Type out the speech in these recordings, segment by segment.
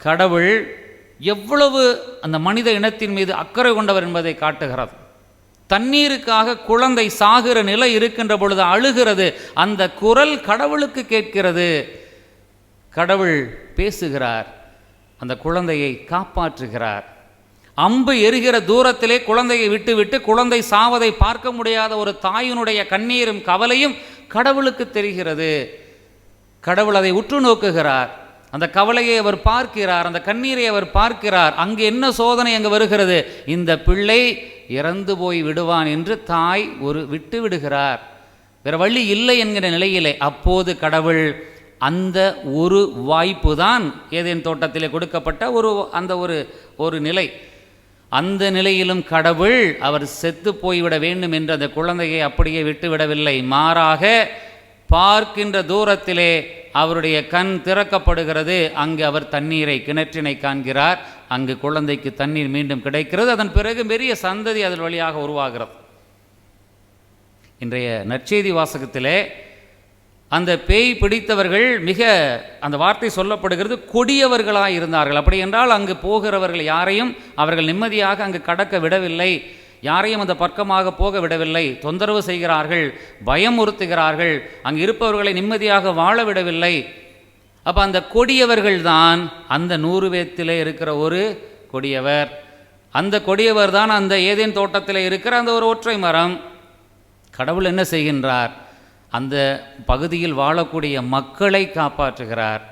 கடவுள் எவ்வளவு அந்த மனித இனத்தின் மீது அக்கறை கொண்டவர் என்பதை காட்டுகிறது. தண்ணீருக்காக குழந்தை சாகிற நிலை இருக்கின்ற பொழுது அழுகிறது. அந்த குரல் கடவுளுக்கு கேட்கிறது. கடவுள் பேசுகிறார், அந்த குழந்தையை காப்பாற்றுகிறார். அம்பு எரிகிற தூரத்திலே குழந்தையை விட்டுவிட்டு குழந்தை சாவதை பார்க்க முடியாத ஒரு தாயினுடைய கண்ணீரும் கவலையும் கடவுளுக்கு தெரிகிறது. கடவுள் அதை உற்று நோக்குகிறார். அந்த கவலையை அவர் பார்க்கிறார், அந்த கண்ணீரை அவர் பார்க்கிறார். அங்கு என்ன சோதனை அங்கு வருகிறது? இந்த பிள்ளை இறந்து போய் விடுவான் என்று தாய் விட்டு விடுகிறார். வேறு வழி இல்லை என்கிற நிலையிலே அப்போது கடவுள் அந்த ஒரு வாய்ப்பு தான் ஏதேன் தோட்டத்திலே கொடுக்கப்பட்ட ஒரு நிலை. அந்த நிலையிலும் கடவுள் அவர் செத்து போய்விட வேண்டும் என்று அந்த குழந்தையை அப்படியே விட்டுவிடவில்லை. மாறாக பார்க்கின்ற தூரத்திலே அவருடைய கண் திறக்கப்படுகிறது. அங்கு அவர் கிணற்றினை காண்கிறார். அங்கு குழந்தைக்கு தண்ணீர் மீண்டும் கிடைக்கிறது. அதன் பிறகு பெரிய சந்ததி அதன் வழியாக உருவாகிறது. இன்றைய நற்செய்தி வாசகத்திலே அந்த பேய் பிடித்தவர்கள் மிக அந்த வார்த்தை சொல்லப்படுகிறது, கொடியவர்களாக இருந்தார்கள். அப்படி என்றால் அங்கு போகிறவர்கள் யாரையும் அவர்கள் நிம்மதியாக அங்கு கடக்க விடவில்லை, யாரையும் அந்த பக்கமாக போக விடவில்லை, தொந்தரவு செய்கிறார்கள், பயமுறுத்துகிறார்கள், அங்கு இருப்பவர்களை நிம்மதியாக வாழ விடவில்லை. அப்போ அந்த கொடியவர்கள் தான் அந்த 100 பேத்திலே இருக்கிற ஒரு கொடியவர். அந்த கொடியவர் தான் அந்த ஏதேன் தோட்டத்தில் இருக்கிற அந்த ஒரு ஒற்றை மரம். கடவுள் என்ன செய்கின்றார்? அந்த பகுதியில் வாழக்கூடிய மக்களை காப்பாற்றுகிறார்.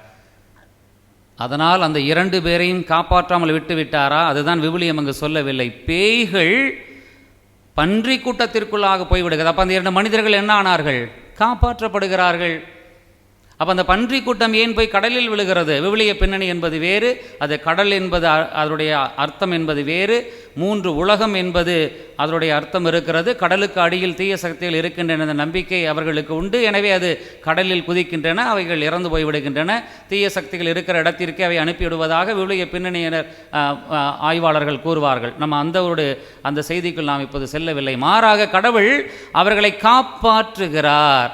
அதனால் அந்த 2 பேரையும் காப்பாற்றாமல் விட்டு விட்டாரா? அதுதான் விவிலியம் அங்கு சொல்லவில்லை. பேய்கள் பன்றி கூட்டத்திற்குள்ளாக போய்விடுகிறது. அப்போ அந்த 2 மனிதர்கள் என்ன ஆனார்கள்? காப்பாற்றப்படுகிறார்கள். அப்போ அந்த பன்றி கூட்டம் ஏன் போய் கடலில் விழுகிறது? விவிலிய பின்னணி என்பது வேறு, அது கடல் என்பது அதனுடைய அர்த்தம் என்பது வேறு, 3 உலகம் என்பது அதனுடைய அர்த்தம் இருக்கிறது. கடலுக்கு அடியில் தீய சக்திகள் இருக்கின்றன என்ற நம்பிக்கை அவர்களுக்கு உண்டு. எனவே அது கடலில் குதிக்கின்றன, அவைகள் இறந்து போய்விடுகின்றன. தீய சக்திகள் இருக்கிற இடத்திற்கே அவை அனுப்பிவிடுவதாக விவிலிய பின்னணியினர் ஆய்வாளர்கள் கூறுவார்கள். நம்ம அந்த செய்திக்குள் நாம் இப்போது செல்லவில்லை. மாறாக கடவுள் அவர்களை காப்பாற்றுகிறார்.